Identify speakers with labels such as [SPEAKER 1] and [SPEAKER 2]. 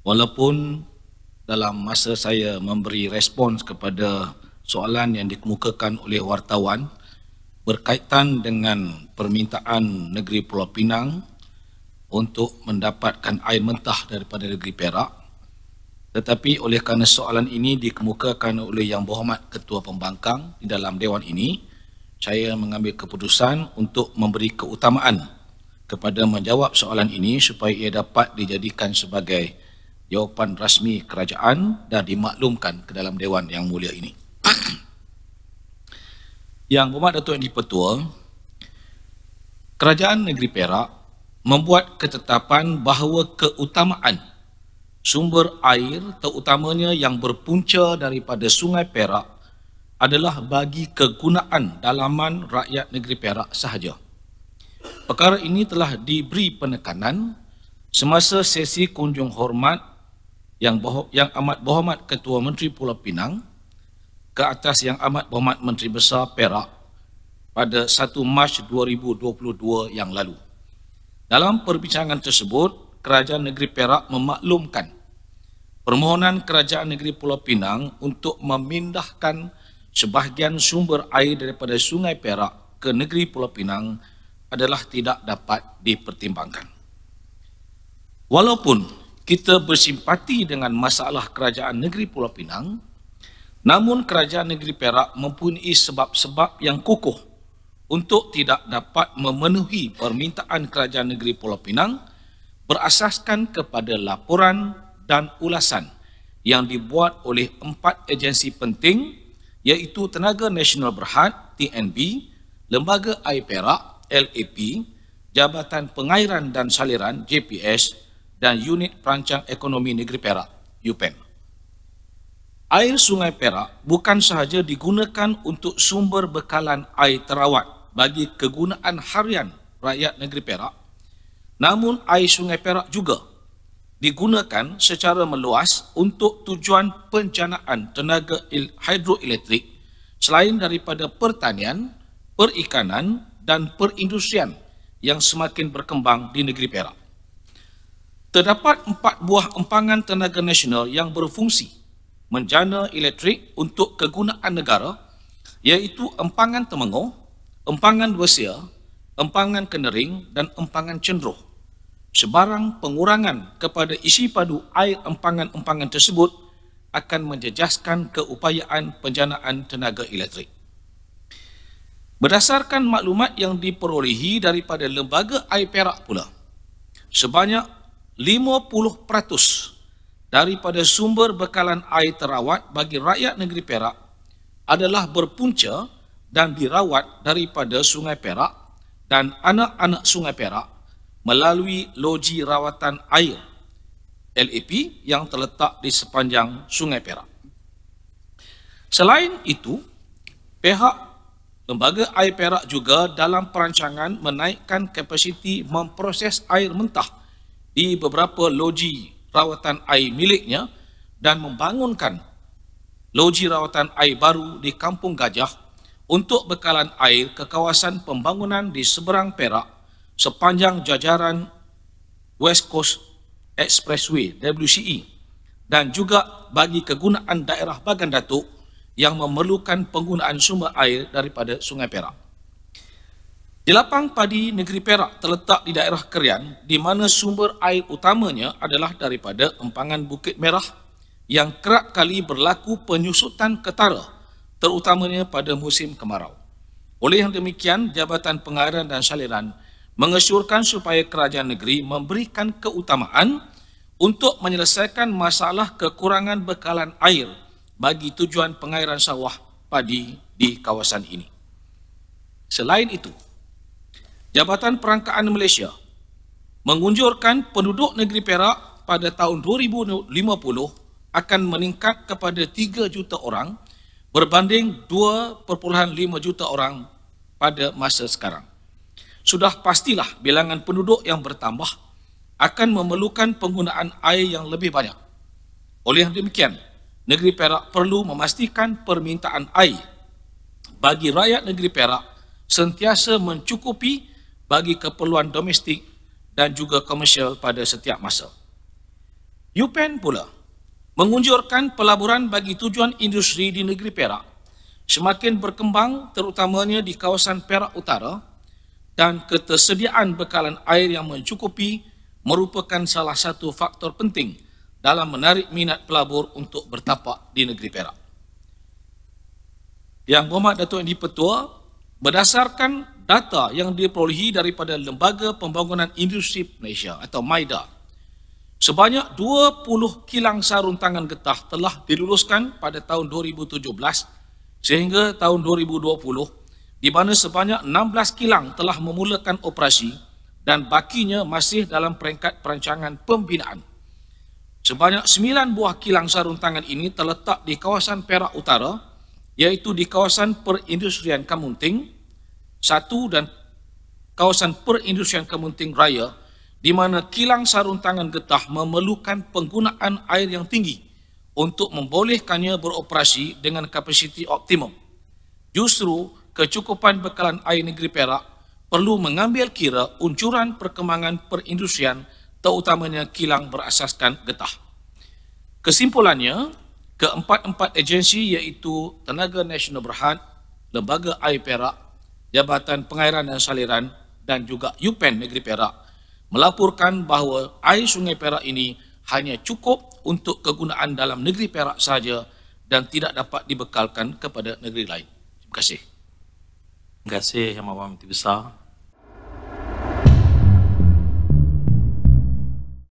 [SPEAKER 1] Walaupun dalam masa saya memberi respons kepada soalan yang dikemukakan oleh wartawan berkaitan dengan permintaan negeri Pulau Pinang untuk mendapatkan air mentah daripada negeri Perak, tetapi oleh kerana soalan ini dikemukakan oleh Yang Berhormat Ketua Pembangkang di dalam Dewan ini, saya mengambil keputusan untuk memberi keutamaan kepada menjawab soalan ini supaya ia dapat dijadikan sebagai jawapan rasmi kerajaan dan dimaklumkan ke dalam Dewan yang mulia ini. Yang Berhormat Datuk Yang di-Pertua, Kerajaan Negeri Perak membuat ketetapan bahawa keutamaan sumber air terutamanya yang berpunca daripada Sungai Perak adalah bagi kegunaan dalaman rakyat negeri Perak sahaja. Perkara ini telah diberi penekanan semasa sesi kunjung hormat yang amat berhormat Ketua Menteri Pulau Pinang ke atas Yang Amat Berhormat Menteri Besar Perak pada 1 Mac 2022 yang lalu. Dalam perbincangan tersebut, Kerajaan Negeri Perak memaklumkan permohonan Kerajaan Negeri Pulau Pinang untuk memindahkan sebahagian sumber air daripada Sungai Perak ke Negeri Pulau Pinang adalah tidak dapat dipertimbangkan. Walaupun kita bersimpati dengan masalah Kerajaan Negeri Pulau Pinang, namun Kerajaan Negeri Perak mempunyai sebab-sebab yang kukuh untuk tidak dapat memenuhi permintaan Kerajaan Negeri Pulau Pinang berasaskan kepada laporan dan ulasan yang dibuat oleh 4 agensi penting, iaitu Tenaga Nasional Berhad TNB, Lembaga Air Perak LAP, Jabatan Pengairan dan Saliran JPS dan Unit Perancang Ekonomi Negeri Perak UPEN. Air Sungai Perak bukan sahaja digunakan untuk sumber bekalan air terawat bagi kegunaan harian rakyat negeri Perak, namun air Sungai Perak juga digunakan secara meluas untuk tujuan penjanaan tenaga hidroelektrik selain daripada pertanian, perikanan dan perindustrian yang semakin berkembang di negeri Perak. Terdapat 4 buah empangan tenaga nasional yang berfungsi menjana elektrik untuk kegunaan negara, iaitu empangan Temenggong, empangan Bersia, empangan Kenering dan empangan Cenderuh. Sebarang pengurangan kepada isi padu air empangan-empangan tersebut akan menjejaskan keupayaan penjanaan tenaga elektrik. Berdasarkan maklumat yang diperolehi daripada Lembaga Air Perak pula, sebanyak 50% daripada sumber bekalan air terawat bagi rakyat negeri Perak adalah berpunca dan dirawat daripada Sungai Perak dan anak-anak Sungai Perak melalui loji rawatan air LAP yang terletak di sepanjang Sungai Perak. Selain itu, pihak Lembaga Air Perak juga dalam perancangan menaikkan kapasiti memproses air mentah di beberapa loji rawatan air miliknya dan membangunkan loji rawatan air baru di Kampung Gajah untuk bekalan air ke kawasan pembangunan di seberang Perak sepanjang jajaran West Coast Expressway WCE dan juga bagi kegunaan daerah Bagan Datuk yang memerlukan penggunaan sumber air daripada Sungai Perak. Jelapang padi negeri Perak terletak di daerah Kerian di mana sumber air utamanya adalah daripada empangan Bukit Merah yang kerap kali berlaku penyusutan ketara terutamanya pada musim kemarau. Oleh yang demikian, Jabatan Pengairan dan Saliran mengesyorkan supaya kerajaan negeri memberikan keutamaan untuk menyelesaikan masalah kekurangan bekalan air bagi tujuan pengairan sawah padi di kawasan ini. Selain itu, Jabatan Perangkaan Malaysia mengunjurkan penduduk negeri Perak pada tahun 2050 akan meningkat kepada 3 juta orang berbanding 2.5 juta orang pada masa sekarang. Sudah pastilah bilangan penduduk yang bertambah akan memerlukan penggunaan air yang lebih banyak. Oleh yang demikian, negeri Perak perlu memastikan permintaan air bagi rakyat negeri Perak sentiasa mencukupi bagi keperluan domestik dan juga komersial pada setiap masa. UPEN pula mengunjurkan pelaburan bagi tujuan industri di negeri Perak semakin berkembang terutamanya di kawasan Perak Utara dan ketersediaan bekalan air yang mencukupi merupakan salah satu faktor penting dalam menarik minat pelabur untuk bertapak di negeri Perak. Yang Berhormat Datuk Yang di-Pertua, berdasarkan data yang diperolehi daripada Lembaga Pembangunan Industri Malaysia atau MIDA, sebanyak 20 kilang sarung tangan getah telah diluluskan pada tahun 2017 sehingga tahun 2020, di mana sebanyak 16 kilang telah memulakan operasi dan bakinya masih dalam peringkat perancangan pembinaan. Sebanyak 9 buah kilang sarung tangan ini terletak di kawasan Perak Utara, iaitu di kawasan perindustrian Kamunting 1 dan kawasan perindustrian Kamunting Raya, di mana kilang sarung tangan getah memerlukan penggunaan air yang tinggi untuk membolehkannya beroperasi dengan kapasiti optimum. Justru, kecukupan bekalan air negeri Perak perlu mengambil kira uncuran perkembangan perindustrian terutamanya kilang berasaskan getah. Kesimpulannya, keempat-empat agensi iaitu Tenaga Nasional Berhad, Lembaga Air Perak, Jabatan Pengairan dan Saliran dan juga UPEN Negeri Perak melaporkan bahawa air Sungai Perak ini hanya cukup untuk kegunaan dalam negeri Perak sahaja dan tidak dapat dibekalkan kepada negeri lain. Terima kasih.
[SPEAKER 2] Terima kasih Yang Amat Menteri Besar.